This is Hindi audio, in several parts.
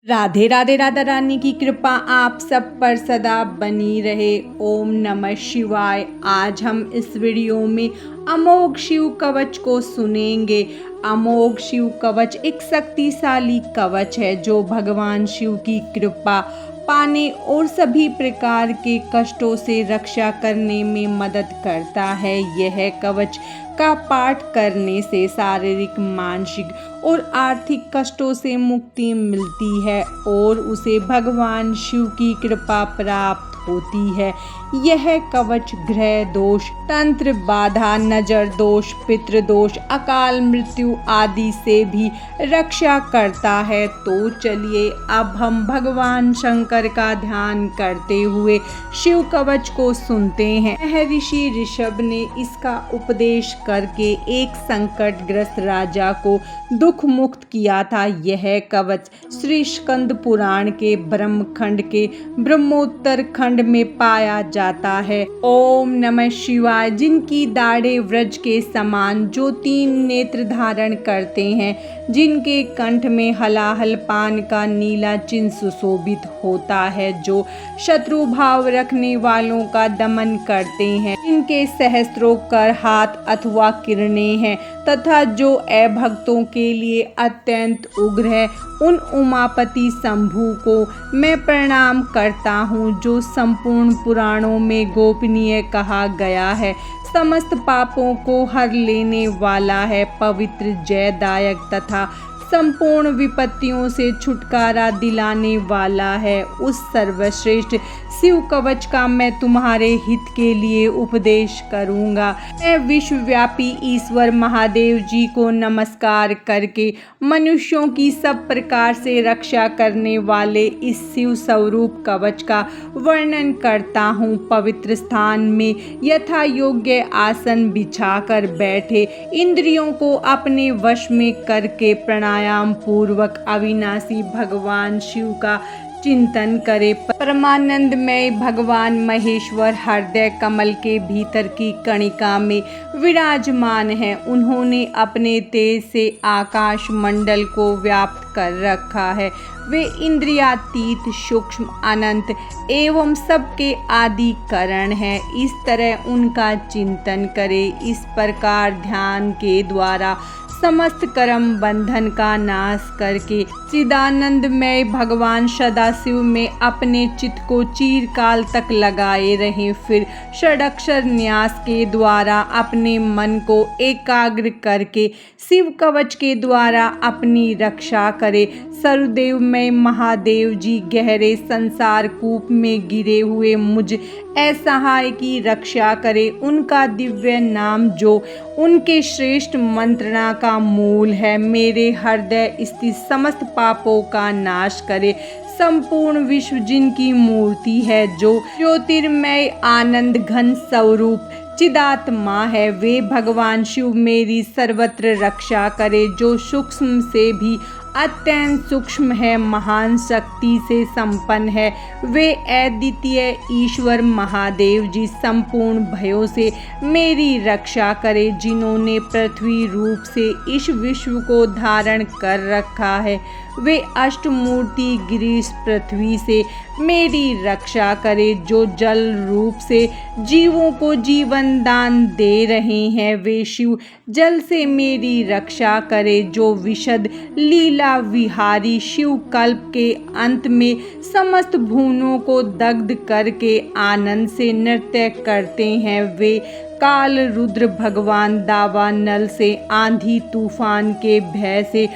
राधे राधे। राधा रानी की कृपा आप सब पर सदा बनी रहे। ओम नमः शिवाय। आज हम इस वीडियो में अमोघ शिव कवच को सुनेंगे। अमोघ शिव कवच एक शक्तिशाली कवच है जो भगवान शिव की कृपा पाने और सभी प्रकार के कष्टों से रक्षा करने में मदद करता है। यह कवच का पाठ करने से शारीरिक, मानसिक और आर्थिक कष्टों से मुक्ति मिलती है और उसे भगवान शिव की कृपा प्राप्त होती है। यह कवच ग्रह दोष, तंत्र बाधा, नजर दोष, पितृ दोष, अकाल मृत्यु आदि से भी रक्षा करता है। तो चलिए अब हम भगवान शंकर का ध्यान करते हुए शिव कवच को सुनते हैं। महर्षि ऋषभ ने इसका उपदेश करके एक संकटग्रस्त राजा को दुख मुक्त किया था। यह कवच श्री स्कंद पुराण के ब्रह्मखंड के ब्रह्मोत्तर खंड में पाया जाता है। ओम नमः शिवाय। जिनकी दाढ़ें व्रज के समान जो 3 नेत्र धारण करते हैं, जिनके कंठ में हलाहल पान का नीला चिन्ह सुशोभित होता है, जो शत्रु भाव रखने वालों का दमन करते हैं, जिनके सहस्त्रों कर हाथ अथवा किरणें हैं तथा जो अभक्तों के लिए अत्यंत उग्र है, उन उमापति शंभु को मैं प्रणाम करता हूँ जो संपूर्ण पुराणों में गोपनीय कहा गया है, समस्त पापों को हर लेने वाला है, पवित्र, जयदायक तथा संपूर्ण विपत्तियों से छुटकारा दिलाने वाला है। उस सर्वश्रेष्ठ शिव कवच का मैं तुम्हारे हित के लिए उपदेश करूंगा। मैं विश्वव्यापी ईश्वर महादेव जी को नमस्कार करके मनुष्यों की सब प्रकार से रक्षा करने वाले इस शिव स्वरूप कवच का वर्णन करता हूँ। पवित्र स्थान में यथा योग्य आसन बिछाकर बैठे, इंद्रियों को अपने वश में करके प्राणायाम पूर्वक अविनाशी भगवान शिव का चिंतन करे। परमानंदमय भगवान महेश्वर हृदय कमल के भीतर की कणिका में विराजमान है। उन्होंने अपने तेज से आकाश मंडल को व्याप्त कर रखा है। वे इंद्रियातीत, सूक्ष्म, अनंत एवं सबके आदि कारण है। इस तरह उनका चिंतन करें। इस प्रकार ध्यान के द्वारा समस्त कर्म बंधन का नाश करके चिदानंदमय भगवान सदाशिव में अपने चित्त को चिरकाल तक लगाए रहें। फिर षडाक्षर न्यास के द्वारा अपने मन को एकाग्र करके शिव कवच के द्वारा अपनी रक्षा करे। सर्वदेवमय महादेव जी गहरे संसार कूप में गिरे हुए मुझ असहाय की रक्षा करे। उनका दिव्य नाम जो उनके श्रेष्ठ मंत्रणा का मूल है, मेरे हृदय स्थित समस्त पापों का नाश करे। संपूर्ण विश्व जिनकी मूर्ति है, जो ज्योतिर्मय आनंद घन स्वरूप चिदात्मा है, वे भगवान शिव मेरी सर्वत्र रक्षा करे। जो सूक्ष्म से भी अत्यंत सूक्ष्म है, महान शक्ति से संपन्न है, वे अद्वितीय ईश्वर महादेव जी संपूर्ण भयों से मेरी रक्षा करे। जिन्होंने पृथ्वी रूप से इस विश्व को धारण कर रखा है, वे अष्टमूर्ति गिरीश पृथ्वी से मेरी रक्षा करे। जो जल रूप से जीवों को जीवन दान दे रहे हैं, वे शिव जल से मेरी रक्षा करे। जो विशद लीला विहारी शिव कल्प के अंत में समस्त भुवनों को दग्ध करके आनंद से नृत्य करते हैं, वे काल रुद्र भगवान दावानल से, आंधी तूफान के भय से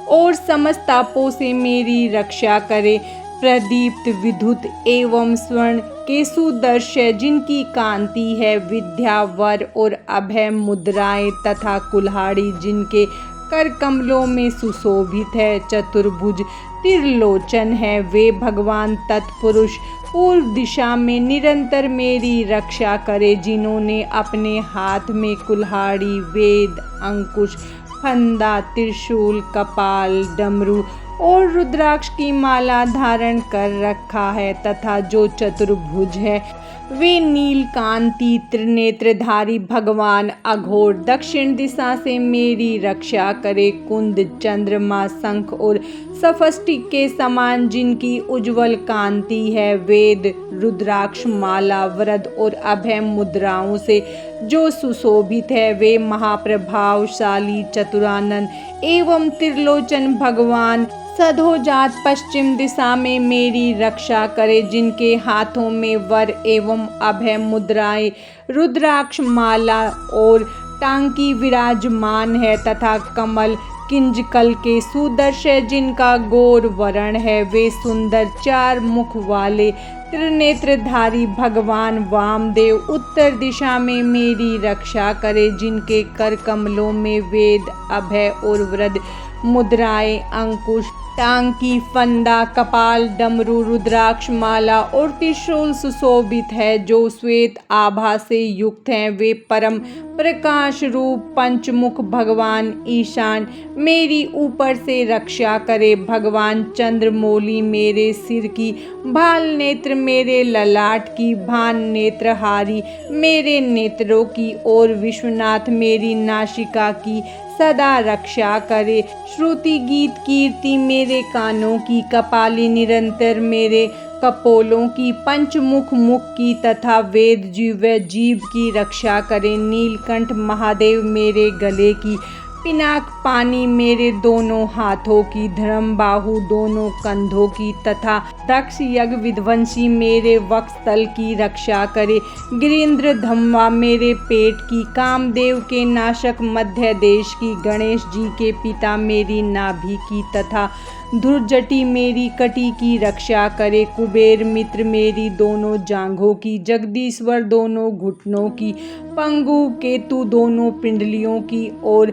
और समस्त तापों से मेरी रक्षा करे। प्रदीप्त, विद्युत एवं स्वर्ण के सुदर्शन जिनकी कांति है, विद्या, वर और अभय मुद्राएं तथा कुल्हाड़ी जिनके कर कमलों में सुशोभित है, चतुर्भुज त्रिलोचन है, वे भगवान तत्पुरुष पूर्व दिशा में निरंतर मेरी रक्षा करे। जिन्होंने अपने हाथ में कुल्हाड़ी, वेद, अंकुश, फंदा, त्रिशूल, कपाल, डमरू और रुद्राक्ष की माला धारण कर रखा है तथा जो चतुर्भुज है, वे नीलकांति त्रिनेत्रधारी भगवान अघोर दक्षिण दिशा से मेरी रक्षा करे। कुंद चंद्रमा शंख और सफस्टिक के समान जिनकी उज्जवल कांति है, वेद रुद्राक्ष माला वरद और अभय मुद्राओं से जो सुशोभित है, वे महाप्रभावशाली चतुरानन एवं त्रिलोचन भगवान सधोजात पश्चिम दिशा में मेरी रक्षा करे। जिनके हाथों में वर एवं अभय मुद्राएं रुद्राक्ष माला और टांकी विराजमान है तथा कमल किंजकल के सुदर्शय जिनका गौर वर्ण है, वे सुंदर चार मुख वाले त्रिनेत्रधारी भगवान वामदेव उत्तर दिशा में मेरी रक्षा करे। जिनके कर कमलों में वेद अभय और वृद मुद्राएं अंकुश टांकी फंदा कपाल डमरू रुद्राक्ष माला और त्रिशूल सुशोभित है, जो श्वेत आभा से युक्त हैं, वे परम प्रकाश रूप पंचमुख भगवान ईशान मेरी ऊपर से रक्षा करे। भगवान चंद्रमौली मेरे सिर की, भाल नेत्र मेरे ललाट की, भान नेत्रहारी मेरे नेत्रों की और विश्वनाथ मेरी नासिका की सदा रक्षा करे। श्रुति गीत कीर्ति मेरे कानों की, कपाली निरंतर मेरे कपोलों की, पंचमुख मुख की तथा वेद जीव की रक्षा करे। नीलकंठ महादेव मेरे गले की, पिनाक पानी मेरे दोनों हाथों की, धर्म बाहु दोनों कंधों की तथा दक्ष यज्ञ विध्वंसी मेरे वक्षस्थल की रक्षा करे। गिरीन्द्र धम्वा मेरे पेट की, कामदेव के नाशक मध्य देश की, गणेश जी के पिता मेरी नाभि की तथा धुर्जटी मेरी कटी की रक्षा करे। कुबेर मित्र मेरी दोनों जांघों की, जगदीश्वर दोनों घुटनों की, पंगु केतु दोनों पिंडलियों की और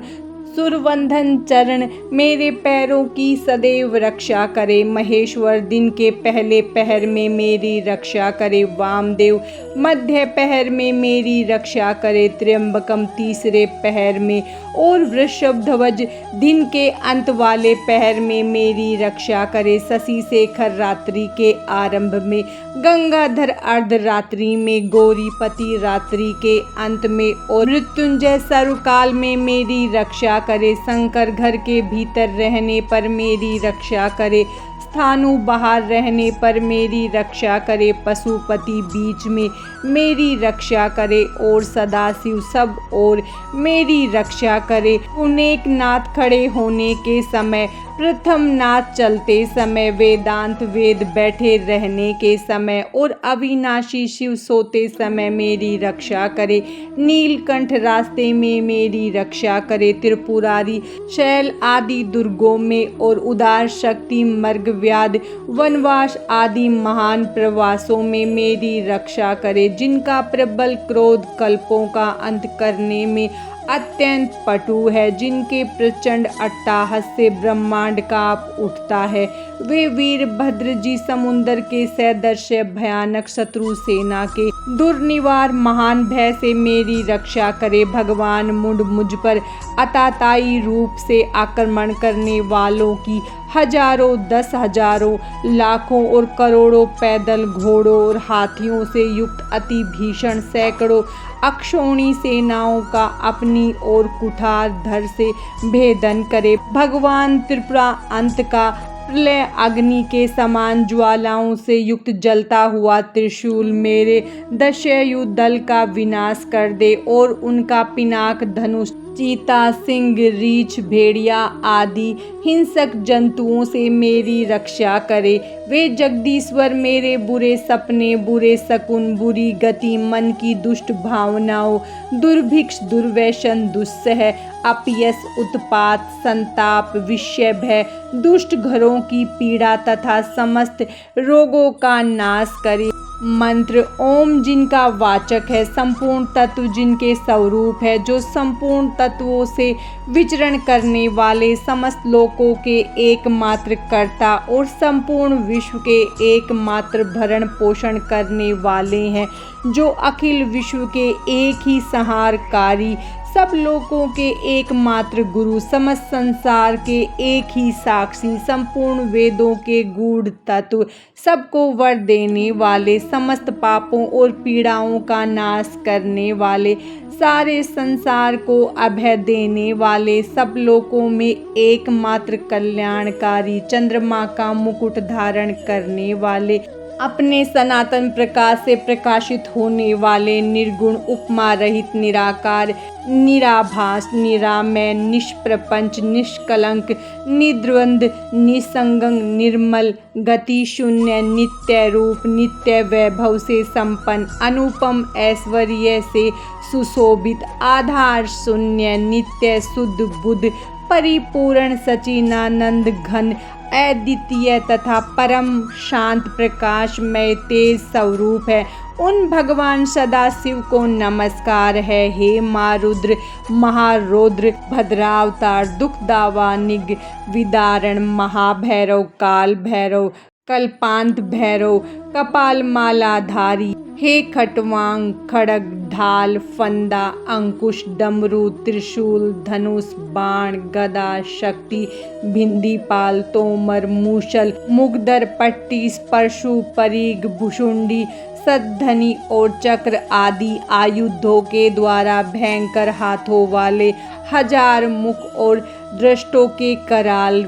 सुरवंधन चरण मेरे पैरों की सदैव रक्षा करे। महेश्वर दिन के पहले पहर में मेरी रक्षा करे। वामदेव मध्य पहर में मेरी रक्षा करे। त्र्यंबकम तीसरे पहर में और वृषभध्वज दिन के अंत वाले पहर में मेरी रक्षा करे। शशि शेखर रात्रि के आरंभ में, गंगाधर अर्धरात्रि में, गौरीपति रात्रि के अंत में और मृत्युंजय सर्वकाल में मेरी रक्षा करे। शंकर घर के भीतर रहने पर मेरी रक्षा करे। स्थानु बाहर रहने पर मेरी रक्षा करे। पशुपति बीच में मेरी रक्षा करे और सदाशिव सब और मेरी रक्षा करे। अनेक नाथ खड़े होने के समय, प्रथम नाथ चलते समय, वेदांत वेद बैठे रहने के समय और अविनाशी शिव सोते समय मेरी रक्षा करे। नीलकंठ रास्ते में मेरी रक्षा करे। त्रिपुरारी शैल आदि दुर्गों में और उदार शक्ति मर्ग व्याध वनवास आदि महान प्रवासों में मेरी रक्षा करे। जिनका प्रबल क्रोध कल्पों का अंत करने में अत्यंत पटु है, जिनके प्रचंड अट्टहास से ब्रह्मांड कांप उठता है, वे वीरभद्र जी समुद्र के सदृश भयानक शत्रु सेना के दुर्निवार महान भय से मेरी रक्षा करे। भगवान मुंड मुझ पर अताताई रूप से आक्रमण करने वालों की हजारों, 10,000, लाखों और करोड़ों पैदल घोड़ों और हाथियों से युक्त अति भीषण सैकड़ों अक्षौणी सेनाओं का अपनी ओर कुठार धर से भेदन करे। भगवान त्रिपुरा अंत का प्रलय अग्नि के समान ज्वालाओं से युक्त जलता हुआ त्रिशूल मेरे दस्यु दल का विनाश कर दे और उनका पिनाक धनुष चीता सिंह रीछ भेड़िया आदि हिंसक जंतुओं से मेरी रक्षा करे। वे जगदीश्वर मेरे बुरे सपने, बुरे शकुन, बुरी गति, मन की दुष्ट भावनाओं, दुर्भिक्ष, दुर्व्यसन, दुस्सह, अपयश, उत्पात, संताप, विषय भय, दुष्ट घरों की पीड़ा तथा समस्त रोगों का नाश करे। मंत्र ओम जिनका वाचक है, संपूर्ण तत्व जिनके स्वरूप है, जो संपूर्ण तत्वों से विचरण करने वाले, समस्त लोकों के एकमात्र कर्ता और संपूर्ण विश्व के एकमात्र भरण पोषण करने वाले हैं, जो अखिल विश्व के एक ही संहारकारी सब लोगों के एकमात्र गुरु, समस्त संसार के एक ही साक्षी, संपूर्ण वेदों के गूढ़ तत्व, सबको वर देने वाले, समस्त पापों और पीड़ाओं का नाश करने वाले, सारे संसार को अभय देने वाले, सब लोगों में एकमात्र कल्याणकारी, चंद्रमा का मुकुट धारण करने वाले, अपने सनातन प्रकाश से प्रकाशित होने वाले, निर्गुण, उपमा रहित, निराकार, निराभास, निरामय, निष्प्रपंच, निष्कलंक, निद्वंद, निसंग, निर्मल, गति शून्य, नित्य रूप, नित्य वैभव से संपन्न, अनुपम ऐश्वर्य से सुशोभित, आधार शून्य, नित्य शुद्ध बुद्ध, परिपूर्ण, सचिनानंद घन, अद्वितीय तथा परम शांत प्रकाशमय तेज स्वरूप है। उन भगवान सदाशिव को नमस्कार है। हे माँ रुद्र, महारौद्र, भद्रावतार, दुखदावानिग, विदारण, महाभैरव, काल भैरव, कल्पांत भैरव, कपाल मालाधारी, हे खटवांग, खड़ग, ढाल, फंदा, अंकुश, डमरू, त्रिशूल, धनुष, बाण, गदा, शक्ति, भिंदीपाल, तोमर, मूसल, मुगदर, पट्टी, स्पर्शु, परीग, भुषुंडी, सद्धनी और चक्र आदि आयुधों के द्वारा भयंकर हाथों वाले, हजार मुख और दृष्टों के कराल,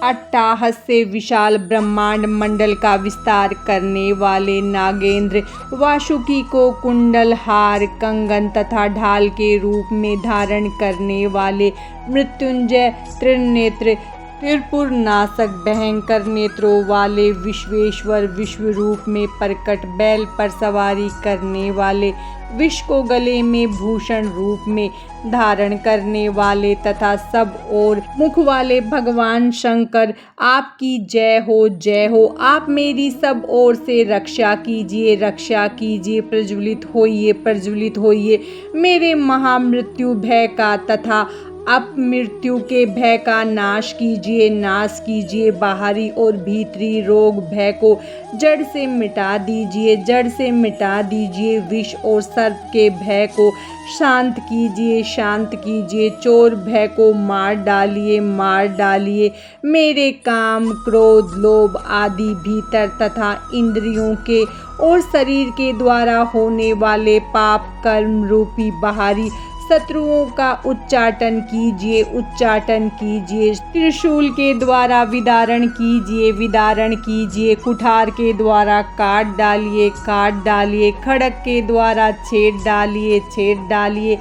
अट्टाहस से विशाल ब्रह्मांड मंडल का विस्तार करने वाले, नागेंद्र, वासुकी को कुंडल, हार, कंगन तथा ढाल के रूप में धारण करने वाले, मृत्युंजय, त्रिनेत्र, त्रिपुर नाशक, भयंकर नेत्रों वाले, विश्वेश्वर, विश्व रूप में प्रकट, बैल पर सवारी करने वाले, विष को गले में भूषण रूप में धारण करने वाले तथा सब और मुख वाले भगवान शंकर, आपकी जय हो, जय हो। आप मेरी सब ओर से रक्षा कीजिए, रक्षा कीजिए। प्रज्वलित होइए, प्रज्वलित होइए। मेरे महामृत्यु भय का तथा अपमृत्यु के भय का नाश कीजिए, नाश कीजिए। बाहरी और भीतरी रोग भय को जड़ से मिटा दीजिए, जड़ से मिटा दीजिए। विष और सर्प के भय को शांत कीजिए, शांत कीजिए। चोर भय को मार डालिए, मार डालिए। मेरे काम, क्रोध, लोभ आदि भीतर तथा इंद्रियों के और शरीर के द्वारा होने वाले पाप कर्म रूपी बाहरी शत्रुओं का उच्चाटन कीजिए, उच्चाटन कीजिए। त्रिशूल के द्वारा विदारण कीजिए, विदारण कीजिए। कुठार के द्वारा काट डालिए, काट डालिए। खड़ग के द्वारा छेद डालिए, छेद डालिए।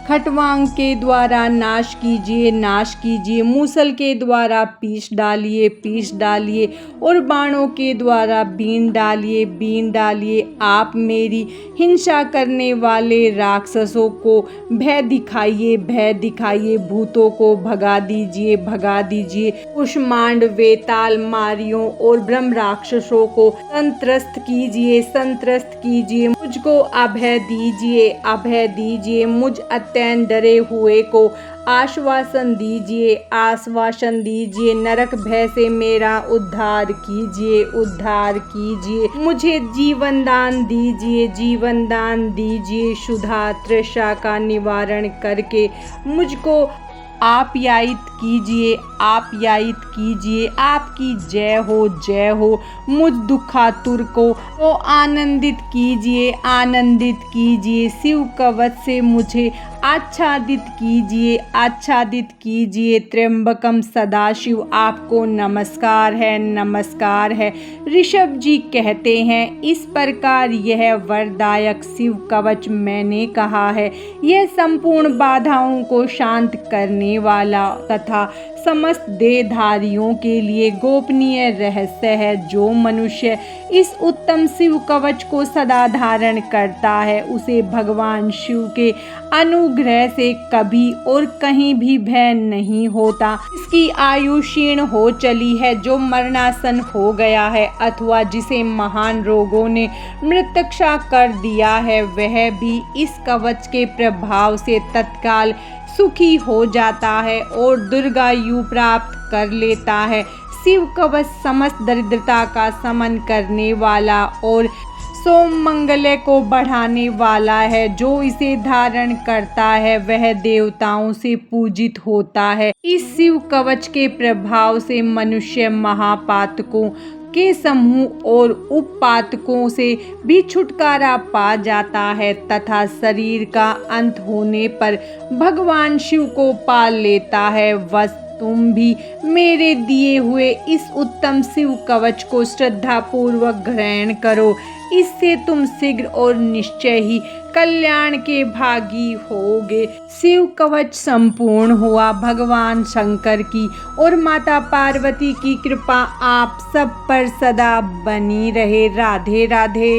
खटवांग के द्वारा नाश कीजिए, नाश कीजिए। मूसल के द्वारा पीस डालिए, पीस डालिए। और बाणों के द्वारा बीन डालिए, बीन डालिए। आप मेरी हिंसा करने वाले राक्षसों को भय दिखाइए, भय दिखाइए। भूतों को भगा दीजिए, भगा दीजिए। कुष्मांड, वेताल, मारियों और ब्रह्म राक्षसों को संत्रस्त कीजिए, संत्रस्त कीजिए। मुझको अभय दीजिए, अभय दीजिए। मुझ डरे हुए को आश्वासन दीजिए, आश्वासन दीजिए। नरक भय से मेरा उद्धार कीजिए, उद्धार कीजिए। मुझे जीवन दान दीजिए, जीवन दान दीजिए। क्षुधा तृषा का निवारण करके मुझको आप्यायित कीजिए, आप्यायित कीजिए। आपकी जय हो, जय हो। मुझ दुखातुर को तो आनंदित कीजिए, आनंदित कीजिए। शिव कवच से मुझे आच्छादित कीजिए, आच्छादित कीजिए। त्र्यंबकम सदाशिव, आपको नमस्कार है, नमस्कार है। ऋषभ जी कहते हैं, इस प्रकार यह वरदायक शिव कवच मैंने कहा है। यह संपूर्ण बाधाओं को शांत करने वाला तथा समस्त देहधारियों के लिए गोपनीय रहस्य है। जो मनुष्य इस उत्तम शिव कवच को सदा धारण करता है, उसे भगवान शिव के अनुग्रह से कभी और कहीं भी भय नहीं होता। इसकी आयु क्षीण हो चली है, जो मरणासन हो गया है अथवा जिसे महान रोगों ने मृत्यक्षा कर दिया है, वह भी इस कवच के प्रभाव से तत्काल सुखी हो जाता है और दीर्घायु प्राप्त कर लेता है। शिव कवच समस्त दरिद्रता का शमन करने वाला और सोम मंगल को बढ़ाने वाला है। जो इसे धारण करता है वह देवताओं से पूजित होता है। इस शिव कवच के प्रभाव से मनुष्य महापातकों के समूह और उपपातकों से भी छुटकारा पा जाता है तथा शरीर का अंत होने पर भगवान शिव को पा लेता है। बस तुम भी मेरे दिए हुए इस उत्तम शिव कवच को श्रद्धा पूर्वक ग्रहण करो। इससे तुम शीघ्र और निश्चय ही कल्याण के भागी होगे। शिव कवच संपूर्ण हुआ। भगवान शंकर की और माता पार्वती की कृपा आप सब पर सदा बनी रहे। राधे राधे।